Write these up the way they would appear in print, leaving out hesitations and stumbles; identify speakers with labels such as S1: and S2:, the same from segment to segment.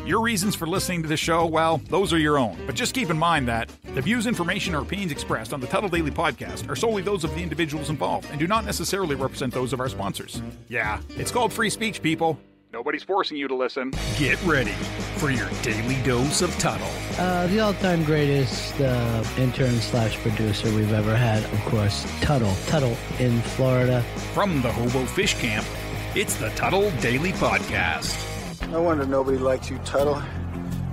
S1: Your reasons for listening to the show, well, those are your own. But just keep in mind that the views, information, or opinions expressed on the Tuddle Daily Podcast are solely those of the individuals involved and do not necessarily represent those of our sponsors. Yeah, it's called free speech, people. Nobody's forcing you to listen.
S2: Get ready for your daily dose of Tuddle.
S3: The all-time greatest intern/producer we've ever had, of course, Tuddle. Tuddle in Florida.
S2: From the Hobo Fish Camp, it's the Tuddle Daily Podcast.
S4: No wonder nobody likes you, Tuddle.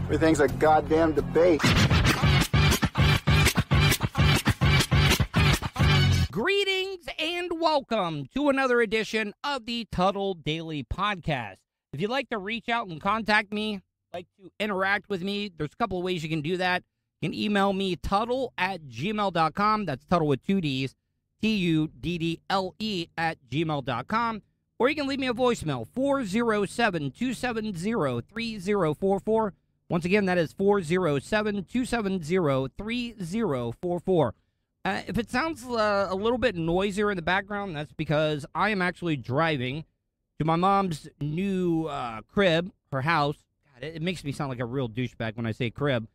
S4: Everything's a goddamn debate.
S5: Greetings and welcome to another edition of the Tuddle Daily Podcast. If you'd like to reach out and contact me, like to interact with me, there's a couple of ways you can do that. You can email me, tuddle@gmail.com. That's Tuddle with two Ds, TUDDLE@gmail.com. Or you can leave me a voicemail, 407-270-3044. Once again, that is 407-270-3044. If it sounds a little bit noisier in the background, that's because I am actually driving to my mom's new crib, her house. God, it makes me sound like a real douchebag when I say crib.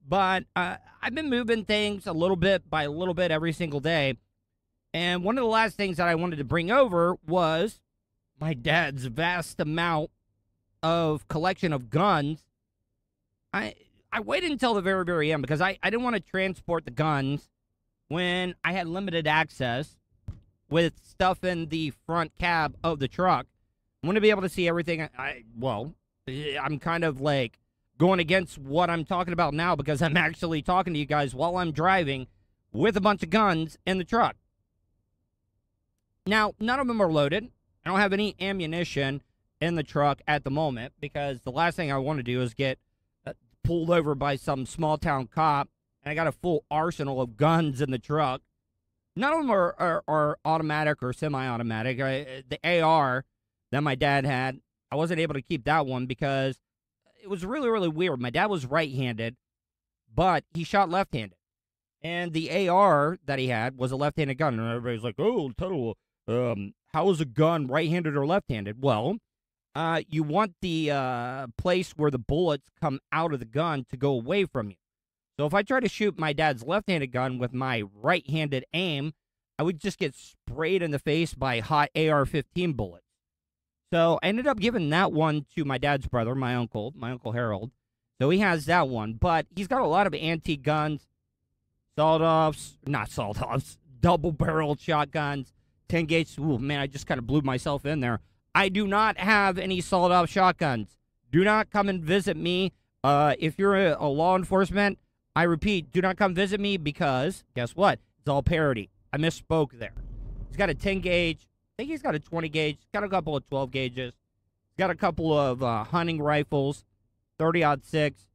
S5: But I've been moving things a little bit by a little bit every single day. And one of the last things that I wanted to bring over was my dad's vast amount of collection of guns. I waited until the very, very end because I didn't want to transport the guns when I had limited access with stuff in the front cab of the truck. I want to be able to see everything. I'm kind of like going against what I'm talking about now because I'm actually talking to you guys while I'm driving with a bunch of guns in the truck. Now, none of them are loaded. I don't have any ammunition in the truck at the moment because the last thing I want to do is get pulled over by some small-town cop, and I got a full arsenal of guns in the truck. None of them are automatic or semi-automatic. The AR that my dad had, I wasn't able to keep that one because it was really, really weird. My dad was right-handed, but he shot left-handed. And the AR that he had was a left-handed gun, and everybody's like, oh, Tuddle, how is a gun right-handed or left-handed? Well, you want the place where the bullets come out of the gun to go away from you. So if I try to shoot my dad's left-handed gun with my right-handed aim, I would just get sprayed in the face by hot AR-15 bullets. So I ended up giving that one to my dad's brother, my Uncle Harold. So he has that one, but he's got a lot of antique guns, double-barreled shotguns, 10 gauge. Ooh, man, I just kind of blew myself in there. I do not have any sawed-off shotguns. Do not come and visit me. If you're a law enforcement, I repeat, do not come visit me because, guess what? It's all parody. I misspoke there. He's got a 10 gauge. I think he's got a 20 gauge. He's got a couple of 12 gauges. He's got a couple of hunting rifles, 30-06.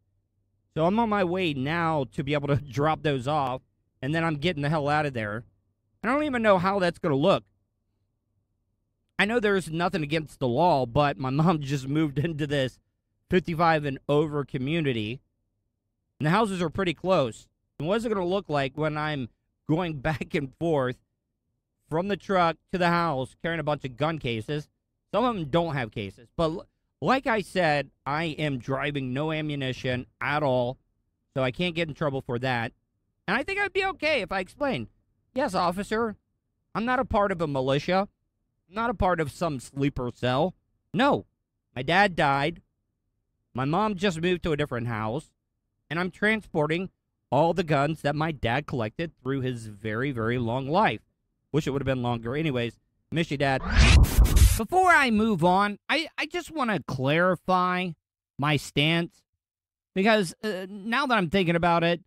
S5: So I'm on my way now to be able to drop those off, and then I'm getting the hell out of there. I don't even know how that's going to look. I know there's nothing against the law, but my mom just moved into this 55 and over community, and the houses are pretty close. And what's it going to look like when I'm going back and forth from the truck to the house carrying a bunch of gun cases? Some of them don't have cases, but like I said, I am driving no ammunition at all, so I can't get in trouble for that. And I think I'd be okay if I explained. Yes, officer, I'm not a part of a militia. I'm not a part of some sleeper cell. No, my dad died. My mom just moved to a different house. And I'm transporting all the guns that my dad collected through his very, very long life. Wish it would have been longer. Anyways, miss you, Dad. Before I move on, I just want to clarify my stance. Because now that I'm thinking about it,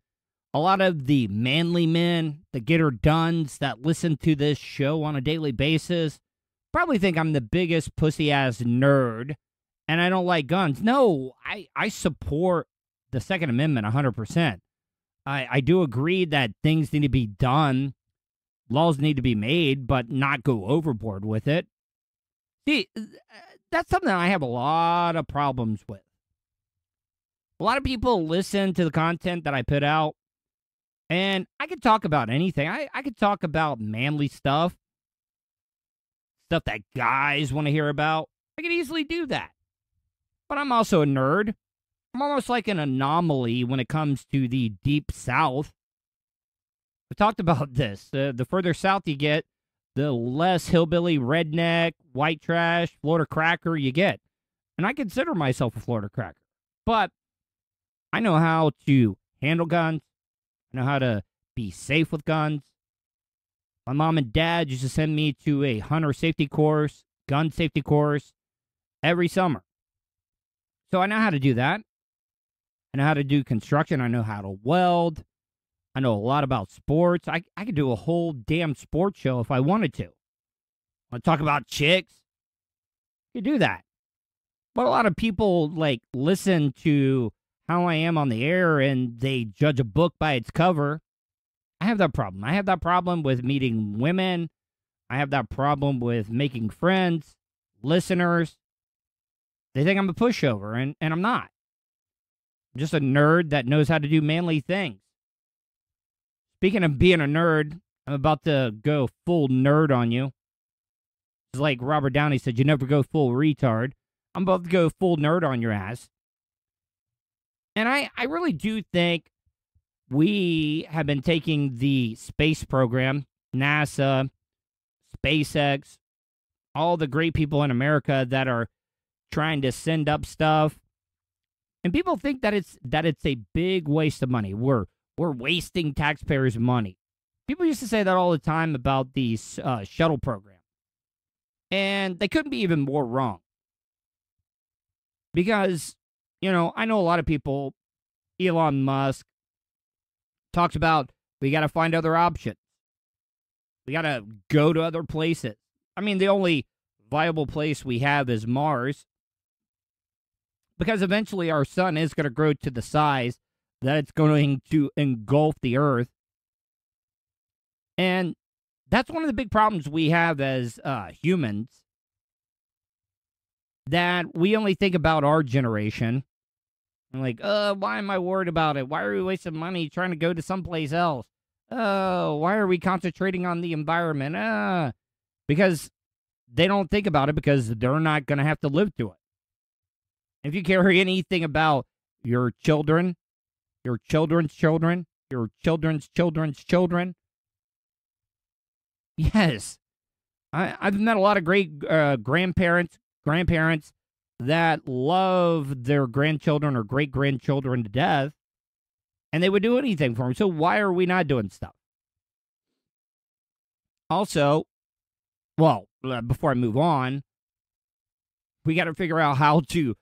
S5: a lot of the manly men, the get-her-dones that listen to this show on a daily basis probably think I'm the biggest pussy-ass nerd and I don't like guns. No, I support the Second Amendment 100%. I do agree that things need to be done, laws need to be made, but not go overboard with it. See, that's something I have a lot of problems with. A lot of people listen to the content that I put out, and I could talk about anything. I could talk about manly stuff that guys want to hear about. I could easily do that. But I'm also a nerd. I'm almost like an anomaly when it comes to the deep south. We talked about this. The further south you get, the less hillbilly, redneck, white trash, Florida cracker you get. And I consider myself a Florida cracker. But I know how to handle guns. I know how to be safe with guns. My mom and dad used to send me to a hunter safety course, gun safety course, every summer. So I know how to do that. I know how to do construction. I know how to weld. I know a lot about sports. I could do a whole damn sports show if I wanted to. I talk about chicks. You do that. But a lot of people, listen to how I am on the air and they judge a book by its cover. I have that problem. I have that problem with meeting women. I have that problem with making friends, listeners. They think I'm a pushover, and I'm not. I'm just a nerd that knows how to do manly things. Speaking of being a nerd, I'm about to go full nerd on you. It's like Robert Downey said, you never go full retard. I'm about to go full nerd on your ass. And I really do think we have been taking the space program, NASA, SpaceX, all the great people in America that are trying to send up stuff. And people think that it's a big waste of money. We're wasting taxpayers' money. People used to say that all the time about the shuttle program. And they couldn't be even more wrong. Because, I know a lot of people, Elon Musk, talks about we got to find other options. We got to go to other places. I mean, the only viable place we have is Mars. Because eventually our sun is going to grow to the size that it's going to engulf the Earth. And that's one of the big problems we have as humans. That we only think about our generation. I'm like, why am I worried about it? Why are we wasting money trying to go to someplace else? Oh, why are we concentrating on the environment? Because they don't think about it because they're not going to have to live through it. If you care anything about your children, your children's children, your children's children's children, yes. I've met a lot of great grandparents that love their grandchildren or great-grandchildren to death, and they would do anything for them. So why are we not doing stuff? Also, before I move on, we got to figure out how to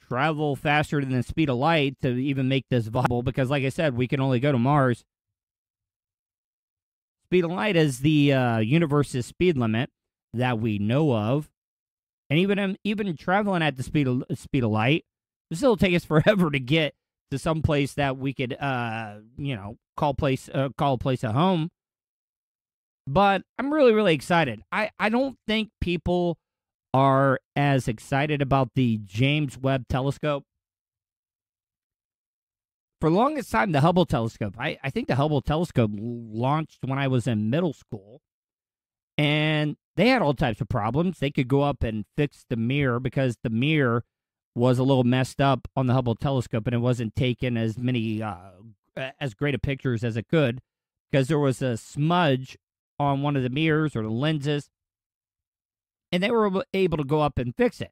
S5: travel faster than the speed of light to even make this viable, because like I said, we can only go to Mars. Speed of light is the universe's speed limit that we know of. And even traveling at the speed of light, it still take us forever to get to some place that we could, call a place a home. But I'm really, really excited. I don't think people are as excited about the James Webb Telescope. For the longest time, the Hubble Telescope. I think the Hubble Telescope launched when I was in middle school. And they had all types of problems. They could go up and fix the mirror because the mirror was a little messed up on the Hubble telescope and it wasn't taking as many, as great a pictures as it could because there was a smudge on one of the mirrors or the lenses. And they were able to go up and fix it.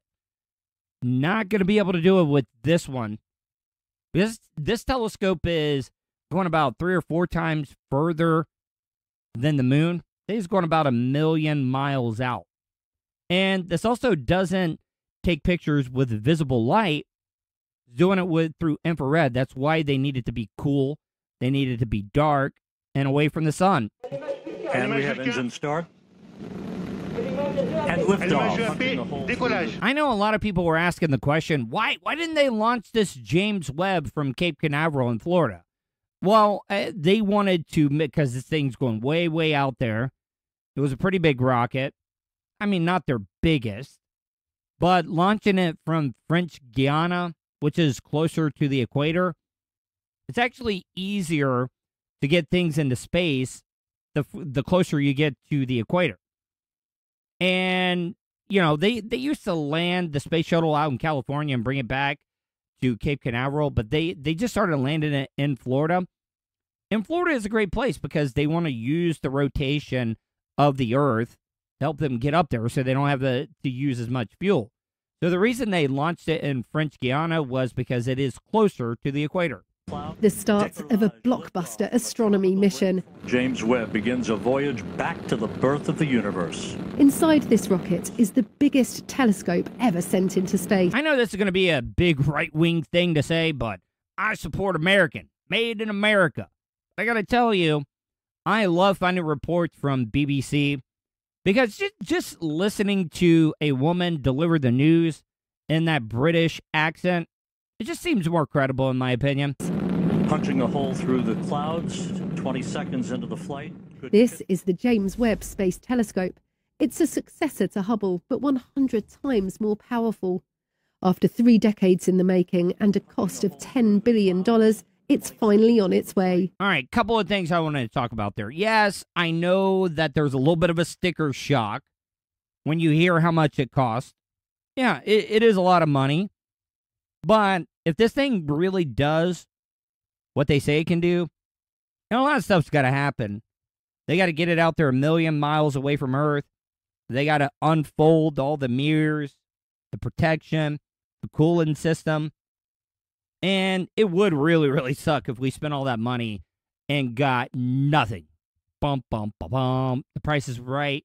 S5: Not going to be able to do it with this one. This telescope is going about 3 or 4 times further than the moon. It's going about 1 million miles out. And this also doesn't take pictures with visible light. It's doing it through infrared. That's why they need it to be cool. They need it to be dark and away from the sun.
S6: And we have engine start. And liftoff.
S5: I know a lot of people were asking the question, why didn't they launch this James Webb from Cape Canaveral in Florida? Well, they wanted to, because this thing's going way, way out there. It was a pretty big rocket. I mean, not their biggest. But launching it from French Guiana, which is closer to the equator, it's actually easier to get things into space the closer you get to the equator. And, they used to land the space shuttle out in California and bring it back to Cape Canaveral, but they just started landing it in Florida. And Florida is a great place because they want to use the rotation of the Earth to help them get up there so they don't have to use as much fuel. So the reason they launched it in French Guiana was because it is closer to the equator.
S7: The start of a blockbuster astronomy mission.
S6: James Webb begins a voyage back to the birth of the universe.
S7: Inside this rocket is the biggest telescope ever sent into space.
S5: I know this is going to be a big right-wing thing to say, but I support American, made in America. I got to tell you, I love finding reports from BBC because just listening to a woman deliver the news in that British accent, it just seems more credible in my opinion.
S6: Punching a hole through the clouds, 20 seconds into the flight.
S7: This is the James Webb Space Telescope. It's a successor to Hubble, but 100 times more powerful. After 3 decades in the making and a cost of $10 billion, it's finally on its way.
S5: All right, couple of things I wanted to talk about there. Yes, I know that there's a little bit of a sticker shock when you hear how much it costs. Yeah, it is a lot of money. But if this thing really does what they say it can do, a lot of stuff's got to happen. They got to get it out there 1 million miles away from Earth. They got to unfold all the mirrors, the protection, the cooling system. And it would really, really suck if we spent all that money and got nothing. Bum, bum, bum, bum. The Price is Right.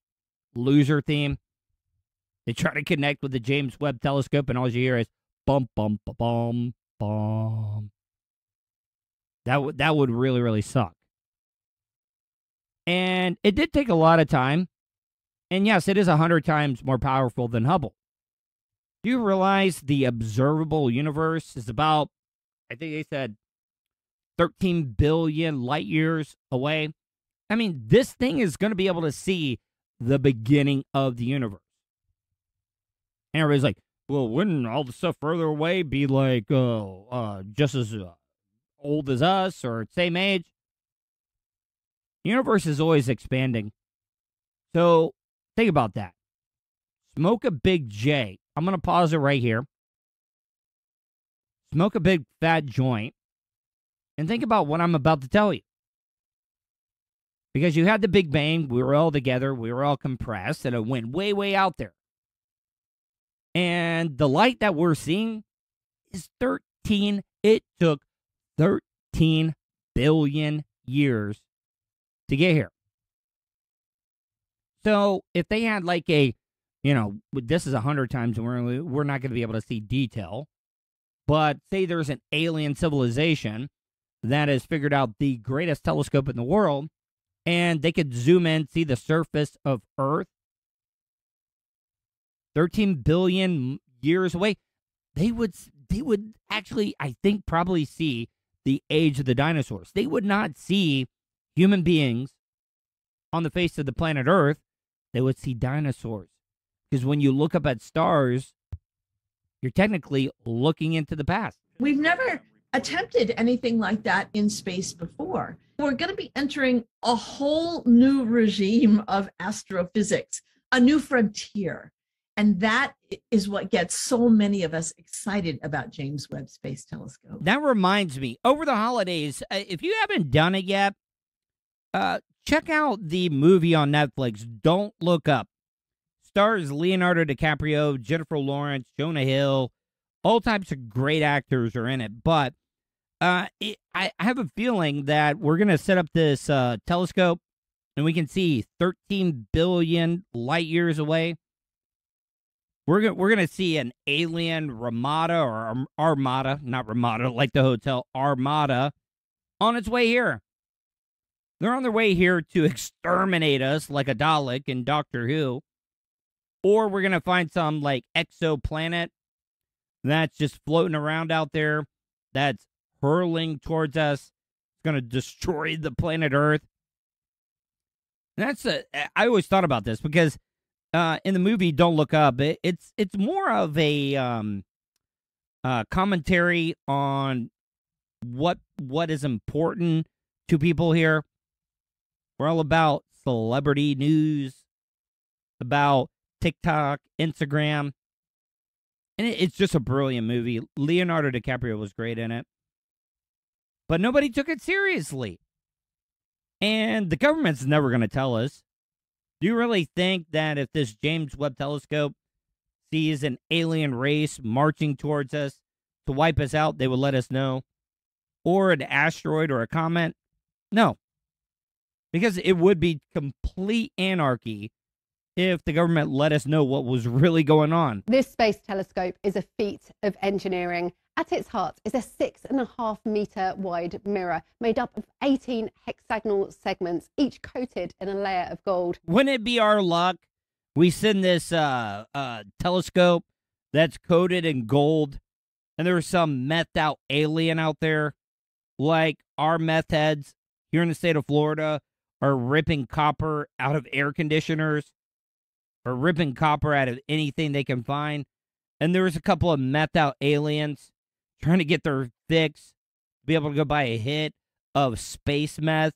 S5: Loser theme. They try to connect with the James Webb Telescope, and all you hear is bum, bum, bum, bum, bum. That would really, really suck. And it did take a lot of time. And yes, it is 100 times more powerful than Hubble. Do you realize the observable universe is about, I think they said, 13 billion light years away? I mean, this thing is going to be able to see the beginning of the universe. And everybody's like, well, wouldn't all the stuff further away be like just as old as us or same age? The universe is always expanding. So think about that. Smoke a big J. I'm going to pause it right here. Smoke a big fat joint and think about what I'm about to tell you. Because you had the Big Bang, we were all together, we were all compressed, and it went way, way out there. And the light that we're seeing is 13. It took 13 billion years to get here. So if they had like a, this is 100 times, and we're not going to be able to see detail. But say there's an alien civilization that has figured out the greatest telescope in the world, and they could zoom in, see the surface of Earth, 13 billion years away, they would actually, I think, probably see the age of the dinosaurs. They would not see human beings on the face of the planet Earth. They would see dinosaurs. Because when you look up at stars, you're technically looking into the past.
S8: We've never attempted anything like that in space before. We're going to be entering a whole new regime of astrophysics, a new frontier. And that is what gets so many of us excited about James Webb Space Telescope.
S5: That reminds me, over the holidays, if you haven't done it yet, check out the movie on Netflix, Don't Look Up. Stars Leonardo DiCaprio, Jennifer Lawrence, Jonah Hill. All types of great actors are in it. But I have a feeling that we're going to set up this telescope and we can see 13 billion light years away. We're going to see an alien Ramada or Armada, not Ramada like the hotel, Armada, on its way here. They're on their way here to exterminate us like a Dalek in Doctor Who. Or we're going to find some like exoplanet that's just floating around out there that's hurling towards us. It's going to destroy the planet Earth. I always thought about this because in the movie Don't Look Up, it's more of a commentary on what is important to people here. We're all about celebrity news, about TikTok, Instagram. And it's just a brilliant movie. Leonardo DiCaprio was great in it. But nobody took it seriously. And the government's never going to tell us. Do you really think that if this James Webb Telescope sees an alien race marching towards us to wipe us out, they would let us know? Or an asteroid or a comet? No. Because it would be complete anarchy if the government let us know what was really going on.
S7: This space telescope is a feat of engineering. At its heart is a 6.5 meter wide mirror made up of 18 hexagonal segments, each coated in a layer of gold.
S5: Wouldn't it be our luck? We send this telescope that's coated in gold, and there's some methed out alien out there, like our meth heads here in the state of Florida are ripping copper out of air conditioners, or ripping copper out of anything they can find. And there's a couple of methed out aliens trying to get their fix, be able to go buy a hit of space meth.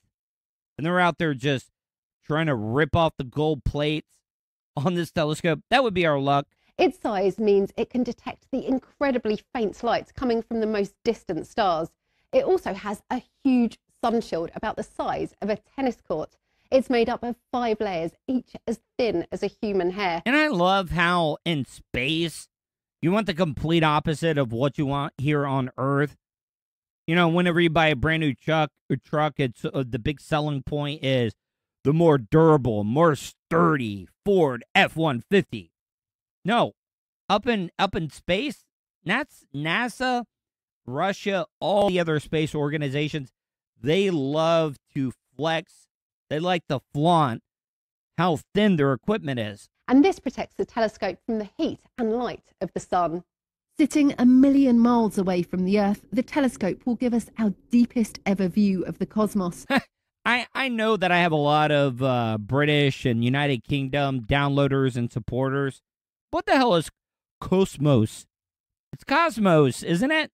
S5: And they're out there just trying to rip off the gold plates on this telescope. That would be our luck.
S7: Its size means it can detect the incredibly faint light coming from the most distant stars. It also has a huge sun shield about the size of a tennis court. It's made up of 5 layers, each as thin as a human hair.
S5: And I love how in space, you want the complete opposite of what you want here on Earth. You know, whenever you buy a brand new truck, it's the big selling point is the more durable, more sturdy Ford F-150. No, up in space, that's NASA, Russia, all the other space organizations. They love to flex. They like to flaunt how thin their equipment is.
S7: And this protects the telescope from the heat and light of the sun. Sitting a million miles away from the Earth, the telescope will give us our deepest ever view of the cosmos.
S5: I know that I have a lot of British and United Kingdom downloaders and supporters. What the hell is cosmos? It's cosmos, isn't it?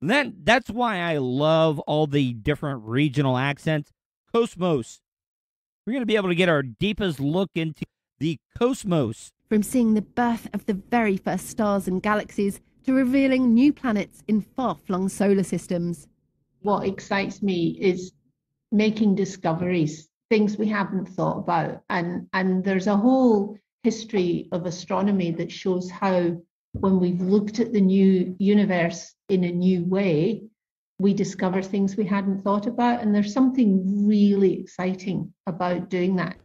S5: That's why I love all the different regional accents. Cosmos. We're going to be able to get our deepest look into the cosmos.
S7: From seeing the birth of the very first stars and galaxies to revealing new planets in far-flung solar systems.
S9: What excites me is making discoveries, things we haven't thought about. And there's a whole history of astronomy that shows how when we've looked at the new universe in a new way, we discover things we hadn't thought about. And there's something really exciting about doing that.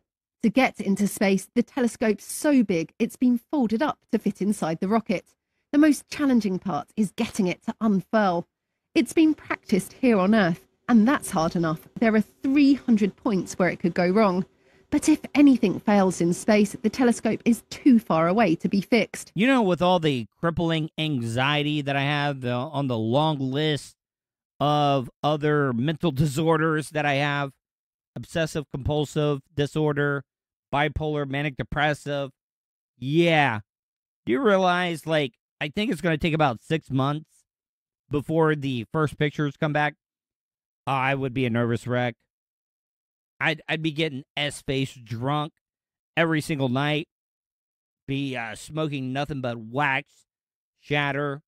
S7: To get into space, the telescope's so big it's been folded up to fit inside the rocket. The most challenging part is getting it to unfurl. It's been practiced here on Earth, and that's hard enough. There are 300 points where it could go wrong. But if anything fails in space, the telescope is too far away to be fixed.
S5: You know, with all the crippling anxiety that I have on the long list of other mental disorders that I have, obsessive compulsive disorder, bipolar, manic depressive. Yeah. Do you realize, like, I think it's going to take about 6 months before the first pictures come back? I would be a nervous wreck. I'd be getting S-face drunk every single night. Be smoking nothing but wax, shatter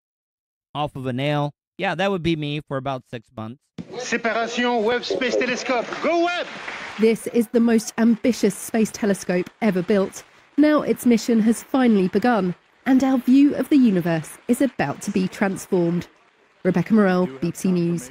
S5: off of a nail. Yeah, that would be me for about 6 months.
S10: Séparation Webb Space Telescope. Go Webb!
S7: This is the most ambitious space telescope ever built. Now its mission has finally begun, and our view of the universe is about to be transformed. Rebecca Morell, BBC News.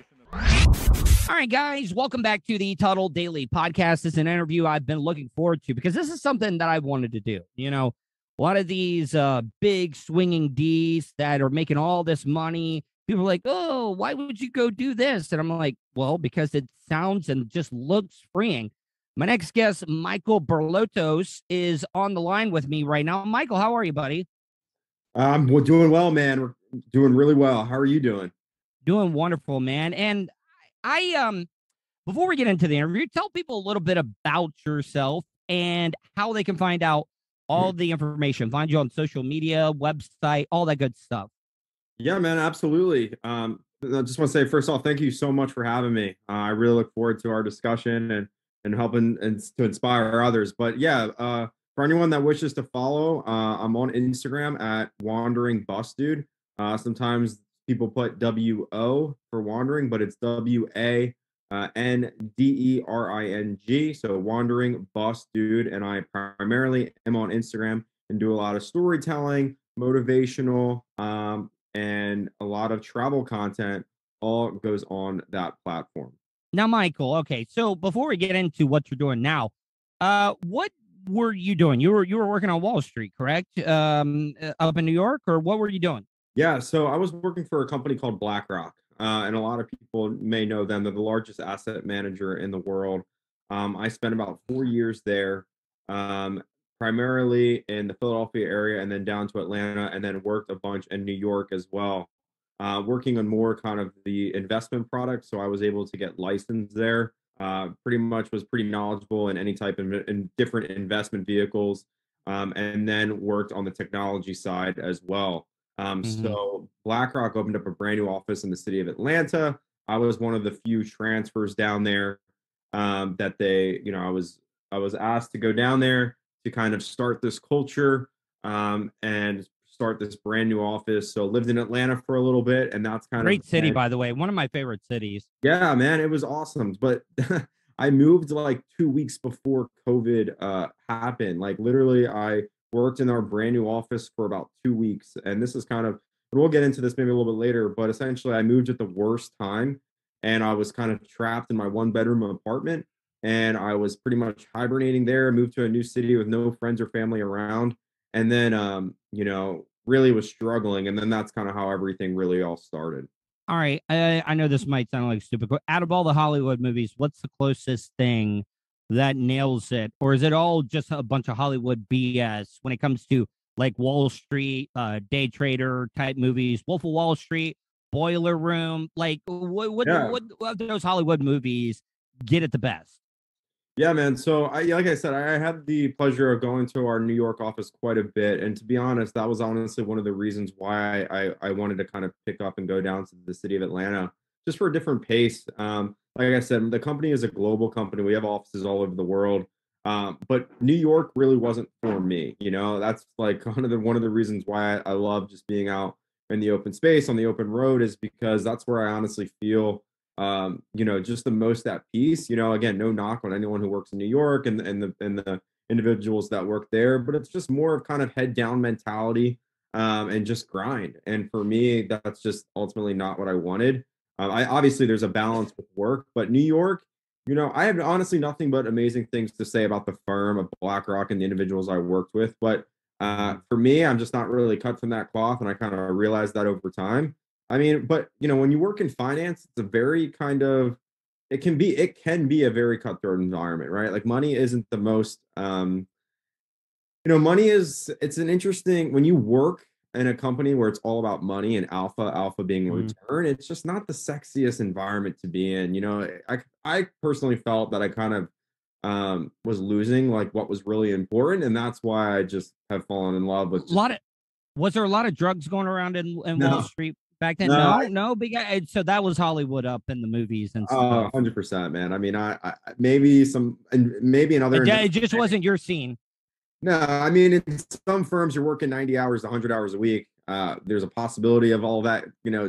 S5: All right, guys, welcome back to the Tuddle Daily Podcast. It's an interview I've been looking forward to because this is something that I wanted to do. You know, a lot of these big swinging Ds that are making all this money, people are like, oh, why would you go do this? And I'm like, well, because it sounds and just looks freeing. My next guest, Michael Burlotos, is on the line with me right now. Michael, how are you, buddy?
S11: We're doing well, man. We're doing really well. How are you doing?
S5: Doing wonderful, man. And I before we get into the interview, tell people a little bit about yourself and how they can find out all the information. Find you on social media, website, all that good stuff.
S11: Yeah, man, absolutely. I just want to say, first off, thank you so much for having me. I really look forward to our discussion and helping and to inspire others. But yeah, for anyone that wishes to follow, I'm on Instagram at Wandering Bus Dude. Sometimes people put WO for wandering, but it's WANDERING. So Wandering Bus Dude. And I primarily am on Instagram and do a lot of storytelling, motivational, and a lot of travel content. All goes on that platform.
S5: Now, Michael, okay, so before we get into what you're doing now, what were you doing? You were working on Wall Street, correct? Up in New York, or what were you doing?
S11: Yeah, so I was working for a company called BlackRock, and a lot of people may know them. They're the largest asset manager in the world. I spent about 4 years there, primarily in the Philadelphia area and then down to Atlanta, and then worked a bunch in New York as well, working on more kind of the investment products. So I was able to get licensed there. Pretty much was pretty knowledgeable in any type of in different investment vehicles, and then worked on the technology side as well. So BlackRock opened up a brand new office in the city of Atlanta. I was one of the few transfers down there, that they, I was asked to go down there to kind of start this culture, and start this brand new office. So lived in Atlanta for a little bit, and that's kind
S5: Great
S11: of
S5: city, by the way. One of my favorite cities.
S11: Yeah, man, it was awesome. But I moved like 2 weeks before COVID happened. Like literally, I worked in our brand new office for about 2 weeks, and this is kind of, we'll get into this maybe a little bit later. But essentially, I moved at the worst time, and I was kind of trapped in my 1-bedroom apartment, and I was pretty much hibernating there. Moved to a new city with no friends or family around, and then really was struggling. And then that's kind of how everything really all started.
S5: All right, I know this might sound like stupid, but out of all the Hollywood movies, what's the closest thing that nails it? Or is it all just a bunch of Hollywood BS when it comes to like Wall Street, day trader type movies, Wolf of Wall Street, Boiler Room? Like what of those Hollywood movies get it the best?
S11: Yeah, man. So like I said, I had the pleasure of going to our New York office quite a bit. And to be honest, that was honestly one of the reasons why I wanted to kind of pick up and go down to the city of Atlanta, just for a different pace. Like I said, the company is a global company. We have offices all over the world. But New York really wasn't for me. That's like one of the reasons why I love just being out in the open space on the open road, is because that's where I honestly feel just the most at peace. Again, no knock on anyone who works in New York and the individuals that work there, but it's just more of kind of head down mentality, and just grind. And for me, that's just ultimately not what I wanted. I obviously there's a balance with work, but New York, I have honestly nothing but amazing things to say about the firm of BlackRock and the individuals I worked with. But for me, I'm just not really cut from that cloth, and I kind of realized that over time. I mean, but when you work in finance, it's a very kind of, it can be a very cutthroat environment, right? Like money isn't the most, it's an interesting, when you work in a company where it's all about money and alpha being return, it's just not the sexiest environment to be in. I personally felt that I kind of was losing like what was really important, and that's why I just have fallen in love with
S5: was there a lot of drugs going around in
S11: No.
S5: Wall Street back then?
S11: No,
S5: because so that was Hollywood up in the movies and stuff.
S11: 100%, man. I mean, I maybe another.
S5: It just wasn't your scene.
S11: No, I mean, in some firms you're working 90 hours, 100 hours a week. There's a possibility of all that,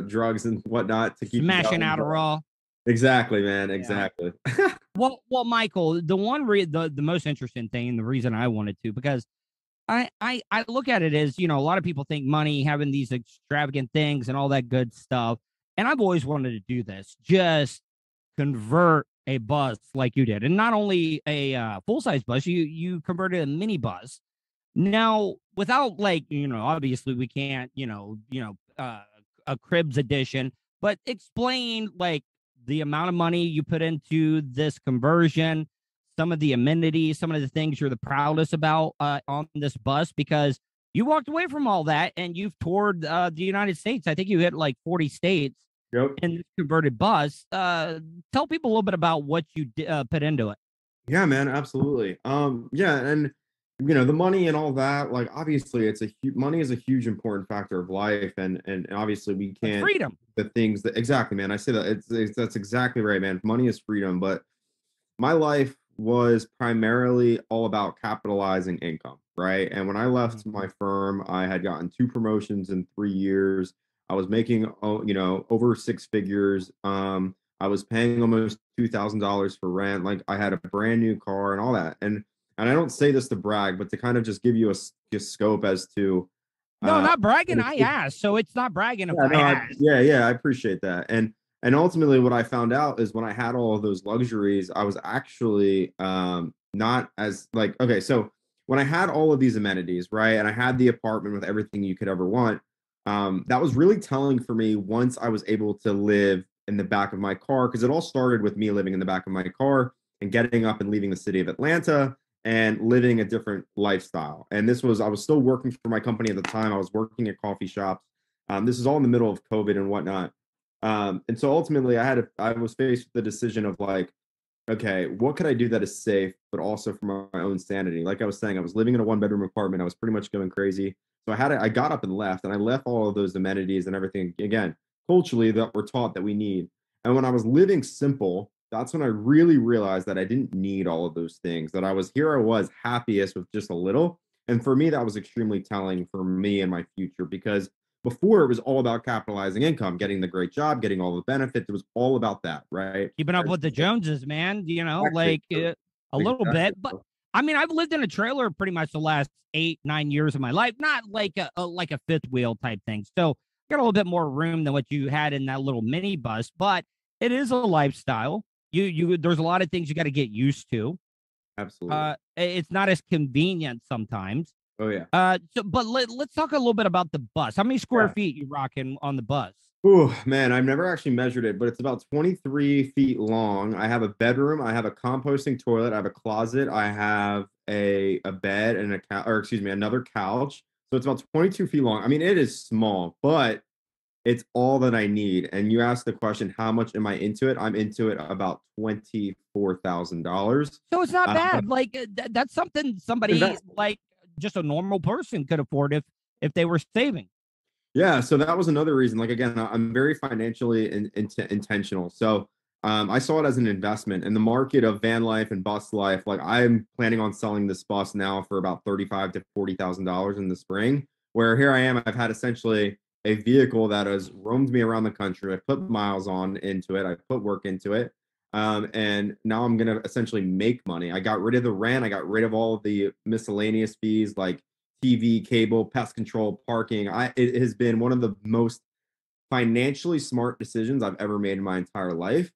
S11: drugs and whatnot to keep
S5: smashing Adderall.
S11: Exactly, man. Exactly.
S5: Yeah. well, Michael, the most interesting thing, and the reason I wanted to, because I look at it as, a lot of people think money, having these extravagant things and all that good stuff. And I've always wanted to do this, just convert a bus like you did. And not only a full-size bus, you converted a mini bus. Now, without obviously we can't, a Cribs edition, but explain like the amount of money you put into this conversion, some of the amenities, some of the things you're the proudest about on this bus, because you walked away from all that and you've toured the United States. I think you hit like 40 states in this converted bus. Tell people a little bit about what you put into it.
S11: Yeah, man, absolutely. Yeah, and the money and all that, like obviously money is a huge important factor of life, and obviously we can't
S5: freedom.
S11: The things that exactly, man. I say that that's exactly right, man. Money is freedom, but my life was primarily all about capitalizing income, right? And when I left my firm, I had gotten 2 promotions in 3 years. I was making, over 6 figures. I was paying almost $2,000 for rent. Like, I had a brand new car and all that. And I don't say this to brag, but to kind of just give you a scope as to
S5: No, not bragging. I asked, so it's not bragging if
S11: yeah, no,
S5: I asked.
S11: I appreciate that. And ultimately, what I found out is when I had all of those luxuries, I was actually not as like, okay, so when I had all of these amenities, right, and I had the apartment with everything you could ever want, that was really telling for me once I was able to live in the back of my car, because it all started with me living in the back of my car and getting up and leaving the city of Atlanta and living a different lifestyle. And I was still working for my company at the time. I was working at coffee shops. This is all in the middle of COVID and whatnot. And so ultimately I was faced with the decision of like, okay, what could I do that is safe, but also for my own sanity? Like I was saying, I was living in a 1-bedroom apartment. I was pretty much going crazy. So I got up and left, and I left all of those amenities and everything, again, culturally, that we're taught that we need. And when I was living simple, that's when I really realized that I didn't need all of those things, that I was happiest with just a little. And for me, that was extremely telling for me and my future, because before it was all about capitalizing income, getting the great job, getting all the benefits. It was all about that, right?
S5: Keeping up with the Joneses, man,
S11: Exactly.
S5: a little
S11: Exactly.
S5: bit. But I mean, I've lived in a trailer pretty much the last 8-9 years of my life, not like a fifth wheel type thing. So got a little bit more room than what you had in that little minibus, but it is a lifestyle. There's a lot of things you got to get used to.
S11: Absolutely.
S5: It's not as convenient sometimes.
S11: Oh yeah.
S5: But let's talk a little bit about the bus. How many square feet you rocking on the bus?
S11: Oh man, I've never actually measured it, but it's about 23 feet long. I have a bedroom, I have a composting toilet, I have a closet, I have a bed and another couch. So it's about 22 feet long. I mean, it is small, but it's all that I need. And you asked the question, how much am I into it? I'm into it about $24,000.
S5: So it's not bad. Like that's something somebody like just a normal person could afford if they were saving.
S11: Yeah, so that was another reason. Like again, I'm very financially intentional. So I saw it as an investment in the market of van life and bus life. Like I'm planning on selling this bus now for about $35,000 to $40,000 in the spring. Where here I am, I've had essentially a vehicle that has roamed me around the country. I put miles on into it. I put work into it. And now I'm going to essentially make money. I got rid of the rent. I got rid of all of the miscellaneous fees like TV, cable, pest control, parking. It has been one of the most financially smart decisions I've ever made in my entire life.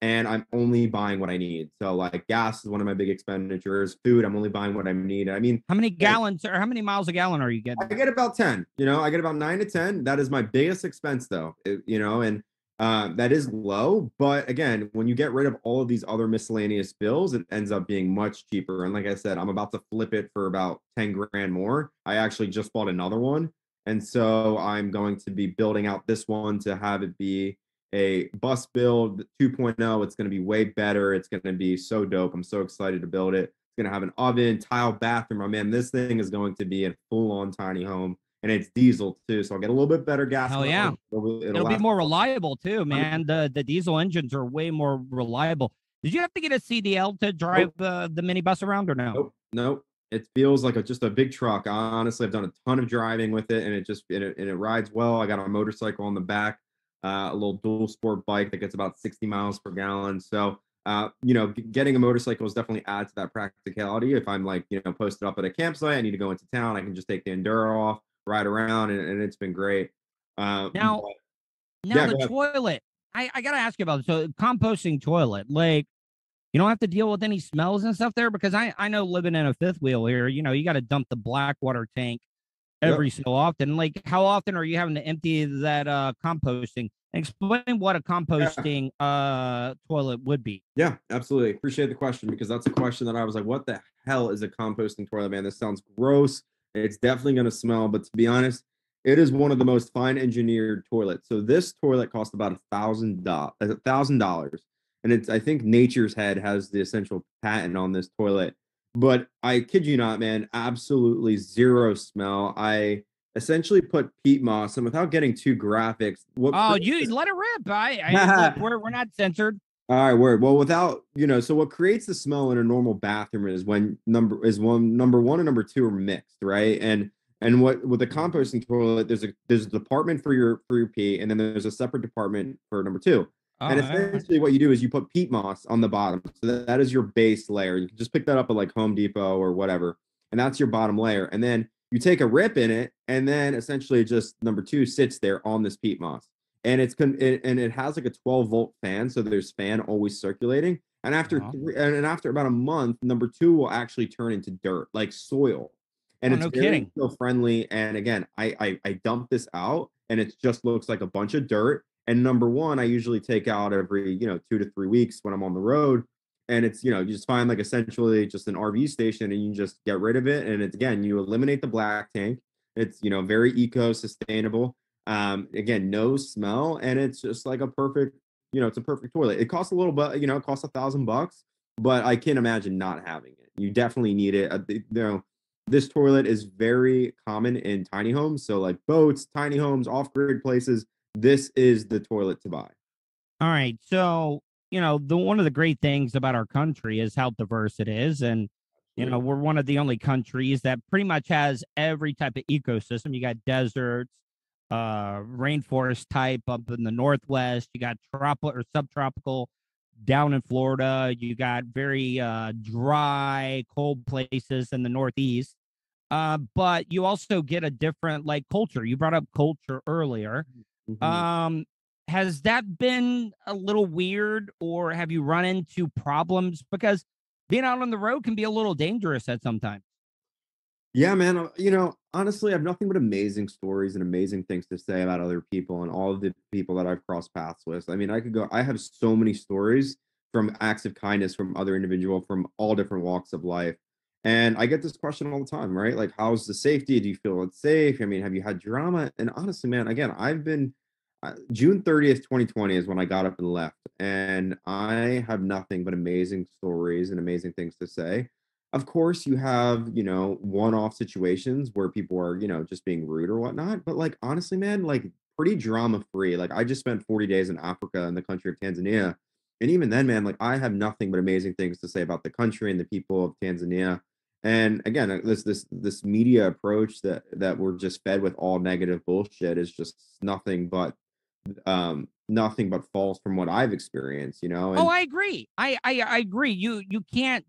S11: And I'm only buying what I need. So like gas is one of my big expenditures. Food, I'm only buying what I need. I mean,
S5: how many gallons or how many miles a gallon are you getting?
S11: I get about 10, I get about 9 to 10. That is my biggest expense though, and that is low. But again, when you get rid of all of these other miscellaneous bills, it ends up being much cheaper. And like I said, I'm about to flip it for about 10 grand more. I actually just bought another one. And so I'm going to be building out this one to have it be a bus build 2.0. It's going to be way better. It's going to be so dope. I'm so excited to build it. It's going to have an oven, tile bathroom. Oh man, this thing is going to be a full-on tiny home. And it's diesel too, so I'll get a little bit better gas.
S5: Hell yeah. It'll be more reliable too, man. The diesel engines are way more reliable. Did you have to get a CDL to drive the minibus around or no?
S11: Nope. It feels like just a big truck. Honestly, I've done a ton of driving with it, and it rides well. I got a motorcycle on the back, a little dual sport bike that gets about 60 miles per gallon. So, getting a motorcycle is definitely adds to that practicality. If I'm like, posted up at a campsite, I need to go into town, I can just take the Enduro off, ride around, and it's been great.
S5: Now the toilet. I gotta ask you about it. So composting toilet, like you don't have to deal with any smells and stuff there, because I know living in a fifth wheel here, you got to dump the black water tank every so often. Like how often are you having to empty that composting? Explain what a composting toilet would be.
S11: Yeah, absolutely. Appreciate the question, because that's a question that I was like, what the hell is a composting toilet, man? This sounds gross. It's definitely going to smell, but to be honest, it is one of the most fine engineered toilets. So this toilet cost about $1,000. And I think Nature's Head has the essential patent on this toilet. But I kid you not, man, absolutely zero smell. I essentially put peat moss, and without getting too graphics.
S5: You let it rip. We're not censored.
S11: All right, word. Well, without, so what creates the smell in a normal bathroom is when number one and number two are mixed, right? And what with the composting toilet, there's a department for your pee, and then there's a separate department for number two. And essentially what you do is you put peat moss on the bottom. So that is your base layer. You can just pick that up at like Home Depot or whatever. And that's your bottom layer. And then you take a rip in it, and then essentially just number two sits there on this peat moss. And it has like a 12-volt fan, so there's fan always circulating. And after about a month, number two will actually turn into dirt, like soil. And it's very friendly. And again, I dump this out, and it just looks like a bunch of dirt. And number one, I usually take out every 2 to 3 weeks when I'm on the road. And it's you just find like essentially just an RV station, and you just get rid of it. And it's again, you eliminate the black tank. It's very eco-sustainable. Again, no smell, and it's just like a perfect, it's a perfect toilet. It costs a little bit, it costs $1,000, but I can't imagine not having it. You definitely need it. This toilet is very common in tiny homes. So like boats, tiny homes, off-grid places, this is the toilet to buy.
S5: All right. So, one of the great things about our country is how diverse it is. And, we're one of the only countries that pretty much has every type of ecosystem. You got deserts, rainforest type up in the Northwest. You got tropical or subtropical down in Florida. You got very dry, cold places in the Northeast. But you also get a different culture. You brought up culture earlier. Mm-hmm. Has that been a little weird, or have you run into problems? Because being out on the road can be a little dangerous at sometimes.
S11: Yeah, man. Honestly, I have nothing but amazing stories and amazing things to say about other people and all of the people that I've crossed paths with. I mean, I have so many stories from acts of kindness from other individuals from all different walks of life. And I get this question all the time, right? Like, how's the safety? Do you feel it's safe? I mean, have you had drama? And honestly, man, again, I've been June 30th, 2020 is when I got up and left. And I have nothing but amazing stories and amazing things to say. Of course, you have, one-off situations where people are, just being rude or whatnot. But honestly, man, pretty drama-free. I just spent 40 days in Africa in the country of Tanzania. And even then, man, I have nothing but amazing things to say about the country and the people of Tanzania. And again, this media approach that we're just fed with all negative bullshit is just nothing but false from what I've experienced, And,
S5: I agree. I agree. You can't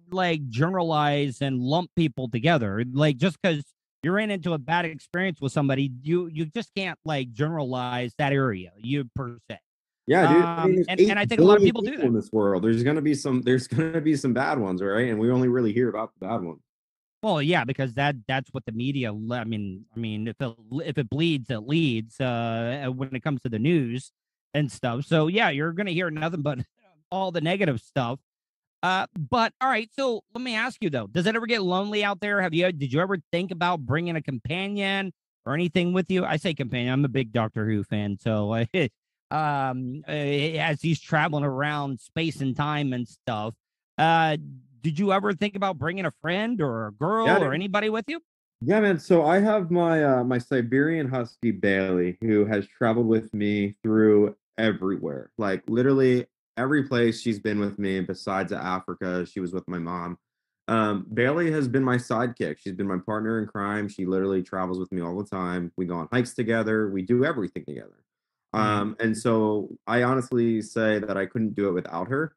S5: generalize and lump people together. Just because you ran into a bad experience with somebody, you just can't generalize that area per se.
S11: Yeah, dude. I mean,
S5: and I think a lot of people do that
S11: in this world. There's gonna be some bad ones, right? And we only really hear about the bad ones.
S5: Well, yeah, because that's what the media. I mean, if it bleeds, it leads. When it comes to the news and stuff, so yeah, you're gonna hear nothing but all the negative stuff. But all right, so let me ask you though: does it ever get lonely out there? Did you ever think about bringing a companion or anything with you? I say companion. I'm a big Doctor Who fan, so as he's traveling around space and time and stuff. Did you ever think about bringing a friend or a girl or anybody with you?
S11: Yeah, man. So I have my my Siberian Husky Bailey, who has traveled with me through everywhere. Literally every place she's been with me besides Africa. She was with my mom. Bailey has been my sidekick. She's been my partner in crime. She literally travels with me all the time. We go on hikes together. We do everything together. And so I honestly say that I couldn't do it without her.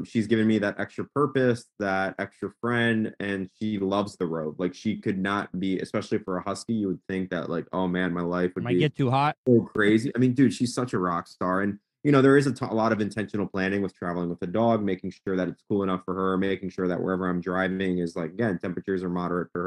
S11: She's given me that extra purpose, that extra friend, and she loves the road. She could not be, especially for a husky, you would think that oh man, my life would
S5: get too hot.
S11: So crazy. I mean, dude, she's such a rock star. And, there is a lot of intentional planning with traveling with a dog, making sure that it's cool enough for her, making sure that wherever I'm driving is again, temperatures are moderate for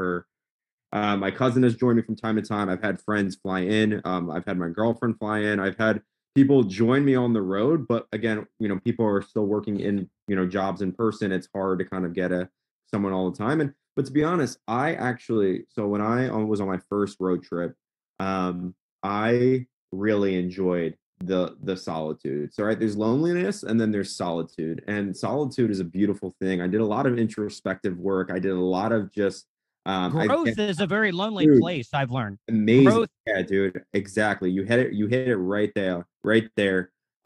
S11: her. My cousin has joined me from time to time. I've had friends fly in. I've had my girlfriend fly in. I've had people join me on the road, but again, people are still working in, jobs in person. It's hard to kind of get someone all the time. But to be honest, so when I was on my first road trip, I really enjoyed the solitude. So there's loneliness and then there's solitude, and solitude is a beautiful thing. I did a lot of introspective work. I did a lot of just
S5: growth is a very lonely place, I've learned.
S11: Amazing. Growth. Yeah, dude. Exactly. You hit it right there.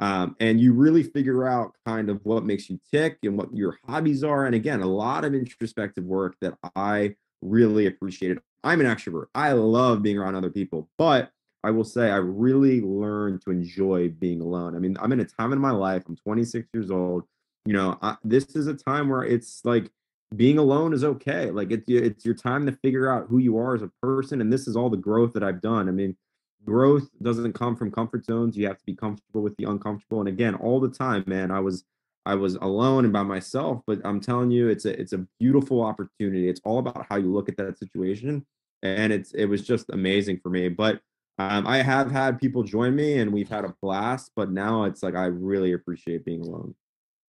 S11: And you really figure out kind of what makes you tick and what your hobbies are. And again, a lot of introspective work that I really appreciated. I'm an extrovert. I love being around other people, but I will say I really learned to enjoy being alone. I mean, I'm in a time in my life. I'm 26 years old. You know, this is a time where it's like being alone is okay. Like it's your time to figure out who you are as a person. And this is all the growth that I've done. I mean, growth doesn't come from comfort zones. You have to be comfortable with the uncomfortable. And again, all the time, man, I was alone and by myself, but I'm telling you, it's a beautiful opportunity. It's all about how you look at that situation. And it was just amazing for me. But I have had people join me and we've had a blast, but now it's like I really appreciate being alone.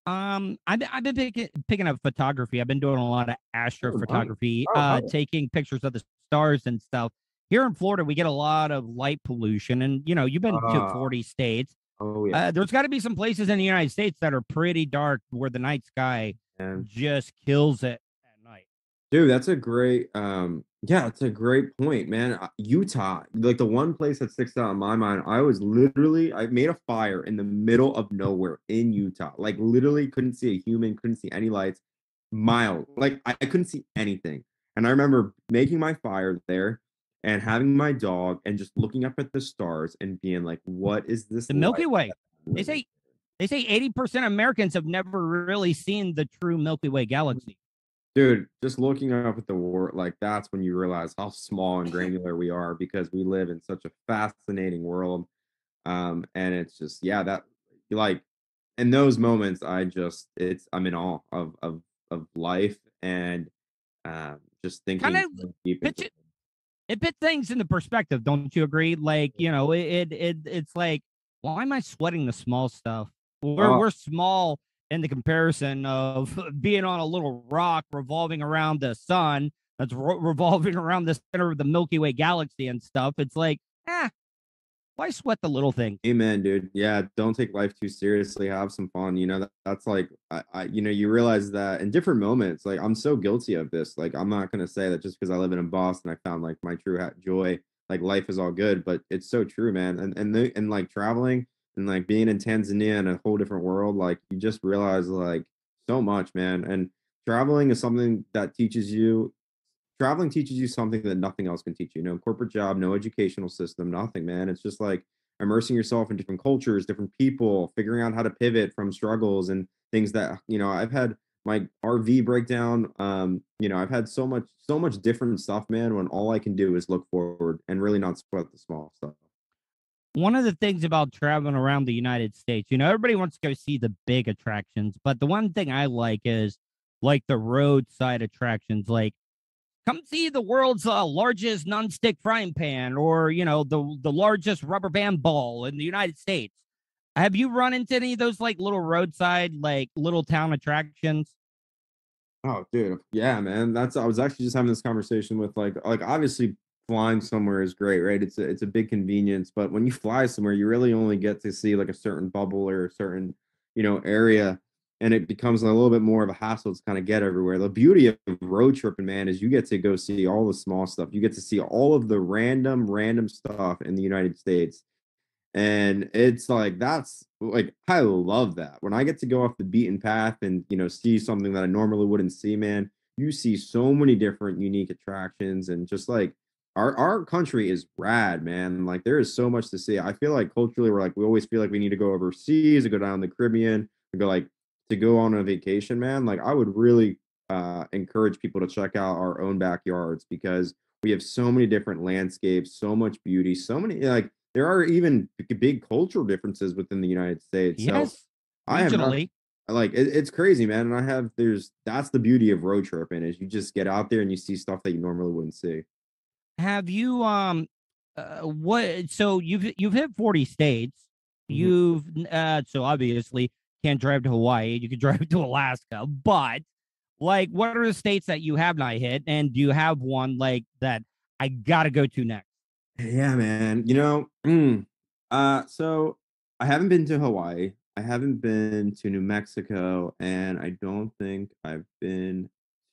S5: I've been picking up photography. I've been doing a lot of astrophotography, taking pictures of the stars and stuff. Here in Florida, we get a lot of light pollution, and you've been to 40 states.
S11: Oh yeah.
S5: There's got to be some places in the United States that are pretty dark, where the night sky just kills it at night.
S11: Dude, that's a great that's a great point, man. Utah, like the one place that sticks out in my mind, I made a fire in the middle of nowhere in Utah. Like literally couldn't see a human, couldn't see any lights, miles. Like I couldn't see anything. And I remember making my fire there and having my dog and just looking up at the stars and being like, what is this?
S5: The Milky Way. They say 80% of Americans have never really seen the true Milky Way galaxy.
S11: Dude, just looking up at the world, like that's when you realize how small and granular we are because we live in such a fascinating world. And it's just, that like in those moments, I'm in awe of life and just thinking
S5: kind of
S11: deep into
S5: it puts things into perspective, don't you agree? Like, it's like, why am I sweating the small stuff? We're small in the comparison of being on a little rock revolving around the sun that's revolving around the center of the Milky Way galaxy and stuff. It's like, why sweat the little thing?
S11: Amen, dude. Yeah, don't take life too seriously. Have some fun. That's like, you realize that in different moments. Like, I'm so guilty of this. Like, I'm not gonna say that just because I live in Boston, I found like my true joy. Like, life is all good, but it's so true, man. And like traveling and like being in Tanzania in a whole different world, like you just realize like so much, man. And traveling is something that traveling teaches you something that nothing else can teach you. No corporate job, no educational system, nothing, man. It's just like immersing yourself in different cultures, different people, figuring out how to pivot from struggles and things that, I've had my RV breakdown. I've had so much different stuff, man, when all I can do is look forward and really not sweat the small stuff.
S5: One of the things about traveling around the United States, everybody wants to go see the big attractions, but the one thing I like is like the roadside attractions, like come see the world's largest nonstick frying pan, or the largest rubber band ball in the United States. Have you run into any of those like little roadside, like little town attractions?
S11: Oh, dude, yeah, man. I was actually just having this conversation with like obviously flying somewhere is great, right? It's a big convenience, but when you fly somewhere, you really only get to see like a certain bubble or a certain area. And it becomes a little bit more of a hassle to kind of get everywhere. The beauty of road tripping, man, is you get to go see all the small stuff. You get to see all of the random stuff in the United States. And it's like, that's like, I love that. When I get to go off the beaten path and, see something that I normally wouldn't see, man, you see so many different unique attractions. And just like our country is rad, man. Like there is so much to see. I feel like culturally, we always feel like we need to go overseas or go down the Caribbean or to go on a vacation, man. Like I would really encourage people to check out our own backyards because we have so many different landscapes, so much beauty, so many like there are even big cultural differences within the United States.
S5: Yes,
S11: so I have it's crazy, man. And that's the beauty of road tripping is you just get out there and you see stuff that you normally wouldn't see.
S5: Have you so you've hit 40 states. You've so obviously can't drive to Hawaii. You can drive to Alaska, but like, what are the states that you have not hit? And do you have one like that I gotta go to next?
S11: Yeah, man. So I haven't been to Hawaii. I haven't been to New Mexico, and I don't think I've been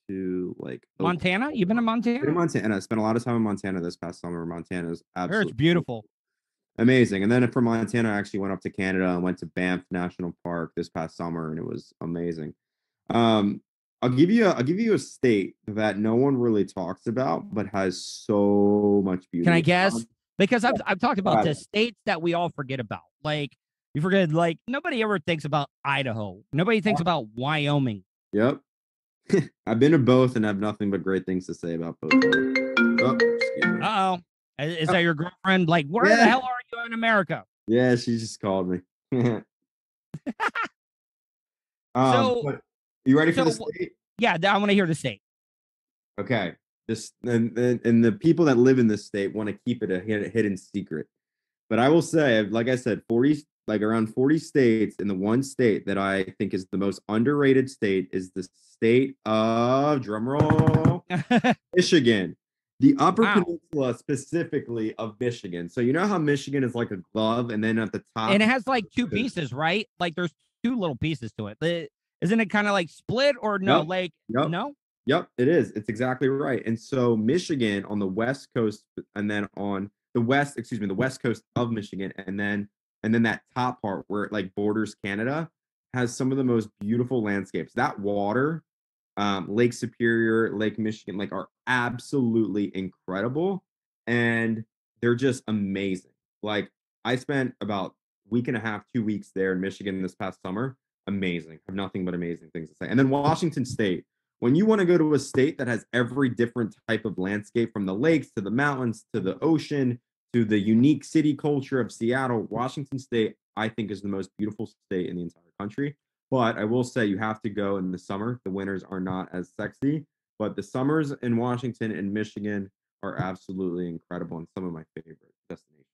S11: to like
S5: Montana. You've been to Montana?
S11: Montana. I spent a lot of time in Montana this past summer. Montana is absolutely
S5: beautiful.
S11: amazing. And then from Montana, I actually went up to Canada and went to Banff National Park this past summer, and it was amazing. I'll give you a state that no one really talks about, but has so much beauty.
S5: Can I guess? Because I've talked about the states that we all forget about. Like, you forget, like, nobody ever thinks about Idaho. Nobody thinks about Wyoming.
S11: Yep. I've been to both and have nothing but great things to say about both. Oh, excuse me.
S5: Uh-oh. Is that your girlfriend? Like, where the hell are you in America?
S11: Yeah, she just called me.
S5: So,
S11: you ready for the state?
S5: Yeah, I want to hear the state.
S11: Okay. This and the people that live in this state want to keep it a hidden secret. But I will say, like I said, around 40 states, and the one state that I think is the most underrated state is the state of, drumroll, Michigan. The Upper Peninsula, specifically of Michigan. So you know how Michigan is like a glove, and then at the top,
S5: and it has like two pieces, right? Like there's two little pieces to it. Isn't it kind of like split or no? No.
S11: Yep, it is. It's exactly right. And so Michigan on the west coast, and then on the west coast of Michigan, and then that top part where it like borders Canada has some of the most beautiful landscapes. That water, Lake Superior, Lake Michigan, like are absolutely incredible, and they're just amazing. Like I spent about a week and a half, 2 weeks there in Michigan this past summer. Amazing. Have nothing but amazing things to say. And then Washington State. When you want to go to a state that has every different type of landscape, from the lakes to the mountains to the ocean to the unique city culture of Seattle, Washington State, I think, is the most beautiful state in the entire country. But I will say you have to go in the summer. The winters are not as sexy, but the summers in Washington and Michigan are absolutely incredible and some of my favorite destinations.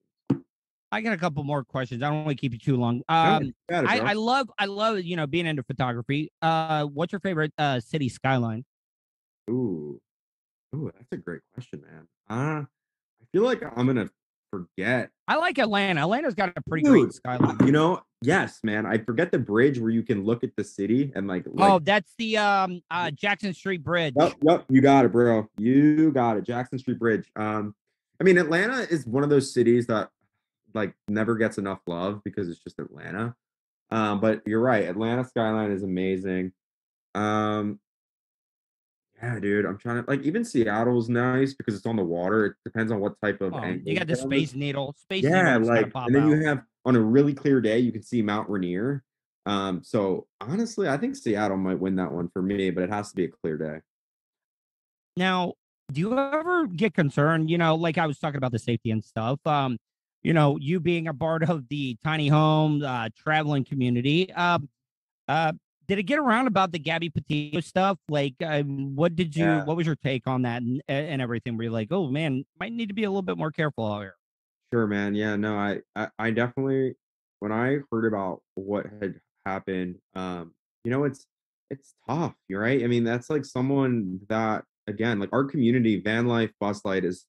S5: I got a couple more questions. I don't want to keep you too long. I love, being into photography. What's your favorite city skyline?
S11: Ooh, that's a great question, man. I feel like I'm gonna forget.
S5: I like Atlanta. Atlanta's got a pretty great skyline.
S11: Yes, man. I forget the bridge where you can look at the city and like
S5: oh, that's the Jackson Street Bridge.
S11: Yep, you got it, bro. You got it. Jackson Street Bridge. I mean, Atlanta is one of those cities that like never gets enough love because it's just Atlanta. But you're right. Atlanta skyline is amazing. Yeah, dude, I'm trying to, like, even Seattle's nice because it's on the water. It depends on what type of angle.
S5: You got the Space Needle.
S11: Yeah, like, and then you have, on a really clear day, you can see Mount Rainier. So honestly, I think Seattle might win that one for me, but it has to be a clear day.
S5: Now, do you ever get concerned, like I was talking about the safety and stuff, you being a part of the tiny home traveling community, did it get around about the Gabby Petito stuff? Like, what was your take on that and everything? Were you like, oh man, might need to be a little bit more careful out here?
S11: Sure, man. Yeah, no, I definitely, when I heard about what had happened, it's tough. You're right. I mean, that's like someone that, again, like our community, van life, bus life is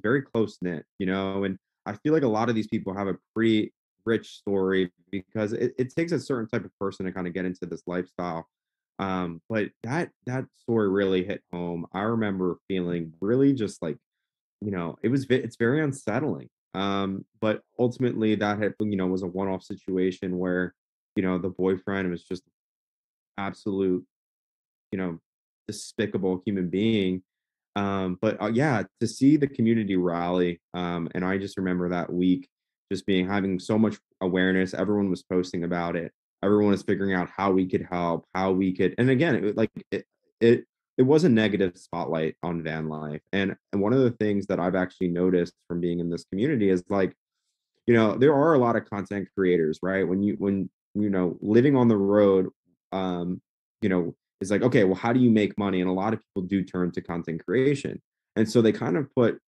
S11: very close knit, and I feel like a lot of these people have a pretty rich story because it takes a certain type of person to kind of get into this lifestyle. But that story really hit home. I remember feeling really just like, it's very unsettling. But ultimately that was a one-off situation where, the boyfriend was just absolute, despicable human being. But yeah, to see the community rally, and I just remember that week just having so much awareness. Everyone was posting about it. Everyone was figuring out how we could help, and again, it was a negative spotlight on van life. And one of the things that I've actually noticed from being in this community is like, there are a lot of content creators, right? When living on the road, it's like, okay, well, how do you make money? And a lot of people do turn to content creation. And so they kind of put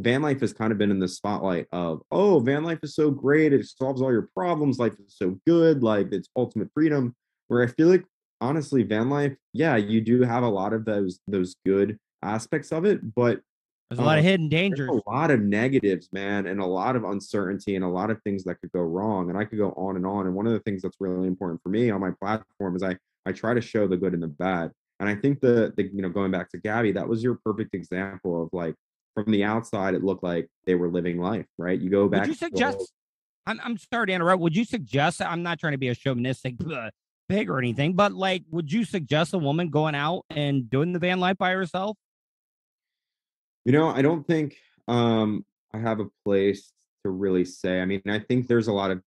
S11: van life has kind of been in the spotlight of, oh, van life is so great. It solves all your problems. Life is so good. Like it's ultimate freedom. Where I feel like, honestly, van life, yeah, you do have a lot of those good aspects of it, but
S5: there's a lot of hidden dangers,
S11: a lot of negatives, man, and a lot of uncertainty and a lot of things that could go wrong. And I could go on and on. And one of the things that's really important for me on my platform is I try to show the good and the bad. And I think the going back to Gabby, that was your perfect example of like, from the outside, it looked like they were living life, right? You go back.
S5: Would you suggest? I'm sorry to interrupt. Would you suggest? I'm not trying to be a chauvinistic pig or anything, but like, would you suggest a woman going out and doing the van life by herself?
S11: I don't think I have a place to really say. I mean, I think there's a lot of,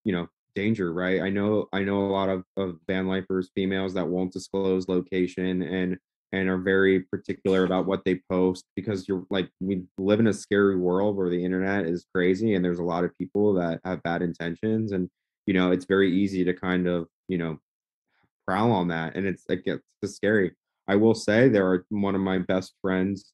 S11: danger, right? I know a lot of van lifers, females that won't disclose location and are very particular about what they post, because we live in a scary world where the internet is crazy and there's a lot of people that have bad intentions, and it's very easy to kind of prowl on that, and it's scary. I will say there are one of my best friends,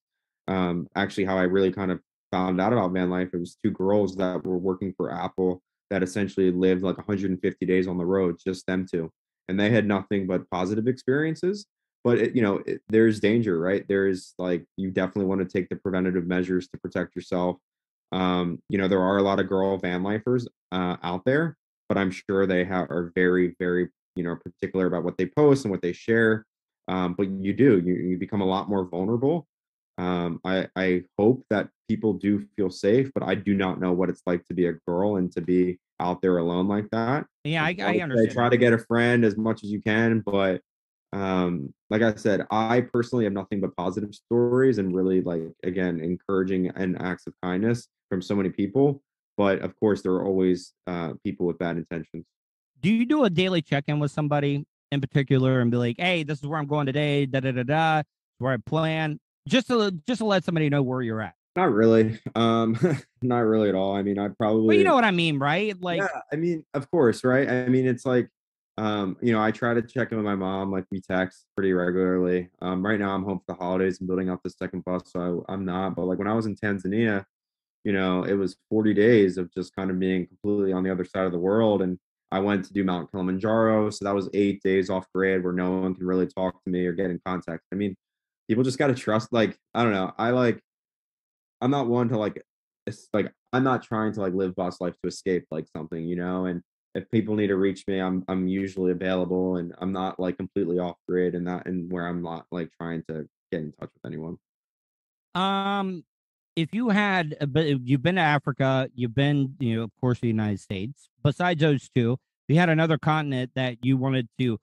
S11: actually how I really kind of found out about van life. It was two girls that were working for Apple that essentially lived like 150 days on the road, just them two, and they had nothing but positive experiences. But there's danger, right? There's you definitely want to take the preventative measures to protect yourself. There are a lot of girl van lifers out there, but I'm sure they are very, very particular about what they post and what they share. But you become a lot more vulnerable. I hope that people do feel safe, but I do not know what it's like to be a girl and to be out there alone like that.
S5: Yeah, I understand.
S11: Try to get a friend as much as you can, but like I said, I personally have nothing but positive stories and really again, encouraging and acts of kindness from so many people. But of course, there are always people with bad intentions.
S5: Do you do a daily check-in with somebody in particular and be like, hey, this is where I'm going today, da da da da, where I plan, just to let somebody know where you're at?
S11: Not really. Not really at all. I mean, I probably.
S5: Well, you know what I mean, right?
S11: Yeah, I mean, of course, right? I mean, it's I try to check in with my mom, we text pretty regularly. Right now I'm home for the holidays and building out the second bus, so I'm not. But when I was in Tanzania, it was 40 days of just kind of being completely on the other side of the world. And I went to do Mount Kilimanjaro. So that was 8 days off grid where no one can really talk to me or get in contact. I mean, people just got to trust, I don't know. I'm not one to I'm not trying to live bus life to escape something, and if people need to reach me, I'm usually available, and I'm not completely off grid and where I'm not trying to get in touch with anyone.
S5: If you had, you've been to Africa, you've been, of course, the United States. Besides those two, if you had another continent that you wanted to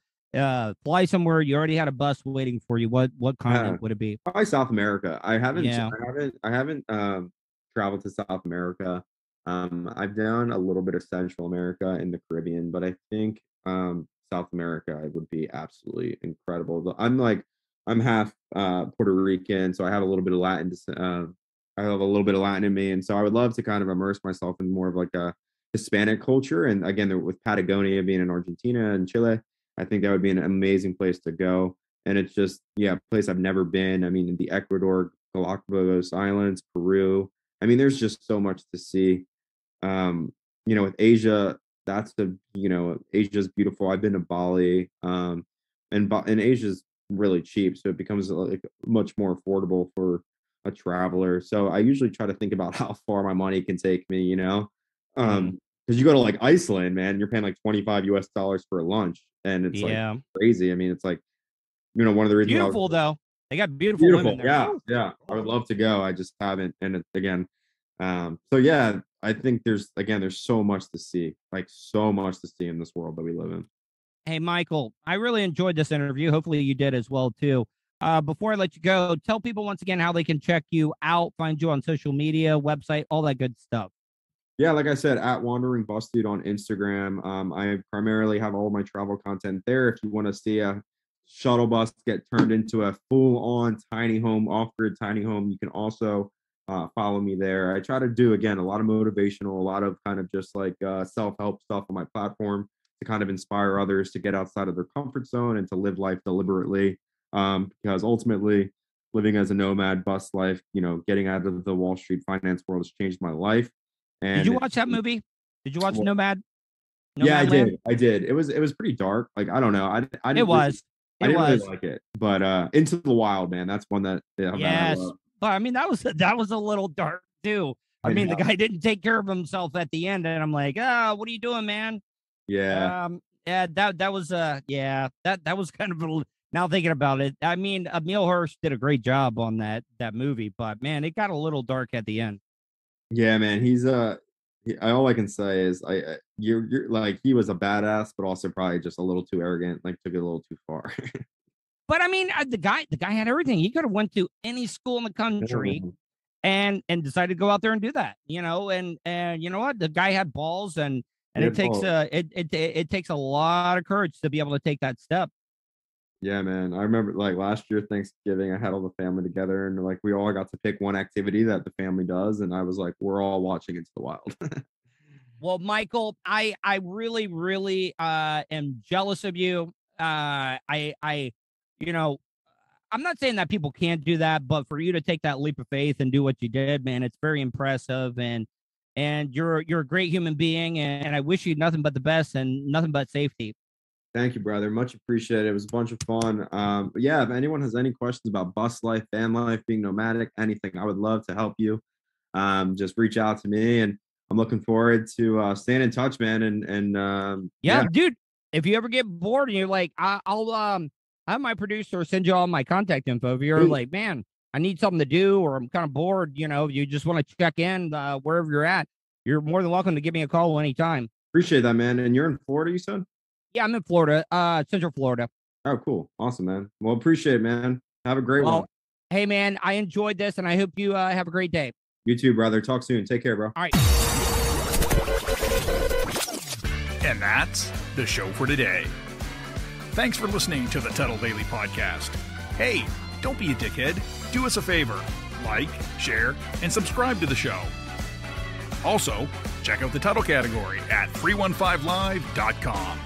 S5: fly somewhere, you already had a bus waiting for you. What continent would it be?
S11: Probably South America. I haven't traveled to South America. I've done a little bit of Central America and the Caribbean, but I think South America would be absolutely incredible. I'm half Puerto Rican, so I have a little bit of Latin. I have a little bit of Latin in me, and so I would love to kind of immerse myself in more of a Hispanic culture. And again, with Patagonia being in Argentina and Chile, I think that would be an amazing place to go. And it's just, a place I've never been. I mean, in the Ecuador, Galapagos Islands, Peru. I mean, there's just so much to see. With Asia, Asia's beautiful. I've been to Bali, and Asia's really cheap, so it becomes much more affordable for a traveler. So I usually try to think about how far my money can take me, because you go to Iceland, man, you're paying $25 US for a lunch, and it's crazy. I mean, it's one of the reasons.
S5: Beautiful though. They got beautiful women there.
S11: Yeah. I would love to go. I just haven't. And again, so yeah, I think there's so much to see, so much to see in this world that we live in.
S5: Hey, Michael, I really enjoyed this interview. Hopefully you did as well too. Before I let you go, tell people once again how they can check you out, find you on social media, website, all that good stuff.
S11: Yeah, like I said, at Wandering Bus Dude on Instagram. I primarily have all my travel content there. If you want to see a shuttle bus get turned into a full-on tiny home, off-grid tiny home, you can also follow me there. I try to do, again, a lot of motivational, a lot of kind of just self-help stuff on my platform to kind of inspire others to get outside of their comfort zone and to live life deliberately. Because ultimately, living as a nomad bus life, getting out of the Wall Street finance world has changed my life. And
S5: did you watch that movie? Did you watch Nomad?
S11: Yeah, I did. It was pretty dark. I don't know. I didn't really like it. But Into the Wild, man, that's one that
S5: yes. But I mean, that was a little dark too. I mean, the guy didn't take care of himself at the end, and I'm like, what are you doing, man?
S11: Yeah.
S5: That was kind of Now thinking about it, I mean, Emile Hirsch did a great job on that movie, but man, it got a little dark at the end.
S11: Yeah, man, he's all I can say is you're like, he was a badass, but also probably just a little too arrogant, like took it a little too far.
S5: But I mean, the guy had everything. He could have went to any school in the country and decided to go out there and do that, you know, and you know what? The guy had balls, and it takes a lot of courage to be able to take that step.
S11: Yeah, man. I remember like last year Thanksgiving, I had all the family together, and like we all got to pick one activity that the family does, and I was like, we're all watching Into the Wild.
S5: Well, Michael, I really, really am jealous of you. You know, I'm not saying that people can't do that, but for you to take that leap of faith and do what you did, man, it's very impressive. And you're a great human being, and I wish you nothing but the best and nothing but safety.
S11: Thank you, brother. Much appreciated. It was a bunch of fun. But yeah, if anyone has any questions about bus life, van life, being nomadic, anything, I would love to help you. Just reach out to me, and I'm looking forward to staying in touch, man. And
S5: yeah, dude, if you ever get bored and you're like, I'll have my producer send you all my contact info. If you're like, man, I need something to do, or I'm kind of bored, you know, you just want to check in wherever you're at, you're more than welcome to give me a call anytime.
S11: Appreciate that, man. And you're in Florida, you said?
S5: Yeah, I'm in Florida, Central Florida.
S11: Oh, cool. Awesome, man. Well, appreciate it, man. Have a great one.
S5: Hey, man, I enjoyed this, and I hope you have a great day.
S11: You too, brother. Talk soon. Take care, bro.
S5: All right.
S1: And that's the show for today. Thanks for listening to the Tuddle Daily Podcast. Hey, don't be a dickhead. Do us a favor. Like, share, and subscribe to the show. Also, check out the Tuddle category at 315live.com.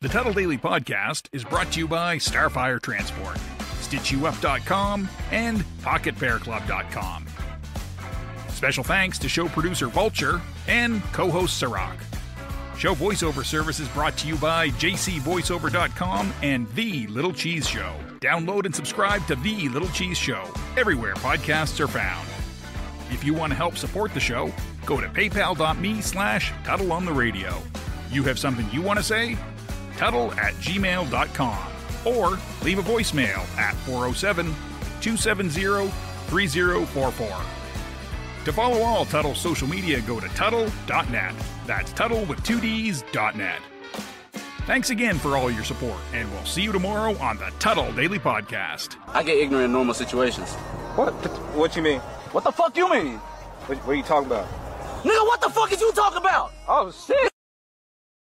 S1: The Tuddle Daily Podcast is brought to you by Starfire Transport, StitchYouUp.com, and PocketPairClub.com. Special thanks to show producer Vulture and co-host Sirach. Show voiceover service is brought to you by JCVoiceover.com and The Little Cheese Show. Download and subscribe to The Little Cheese Show everywhere podcasts are found. If you want to help support the show, go to paypal.me/Tuddle on the radio. You have something you want to say? Tuddle@gmail.com or leave a voicemail at 407-270-3044. To follow all Tuddle social media, go to Tuddle.net. That's Tuddle with 2Ds.net. Thanks again for all your support, and we'll see you tomorrow on the Tuddle Daily Podcast.
S12: I get ignorant in normal situations.
S13: What you mean?
S12: What the fuck you mean?
S13: What are you talking about?
S12: Nigga, what the fuck is you talking about?
S13: Oh, shit.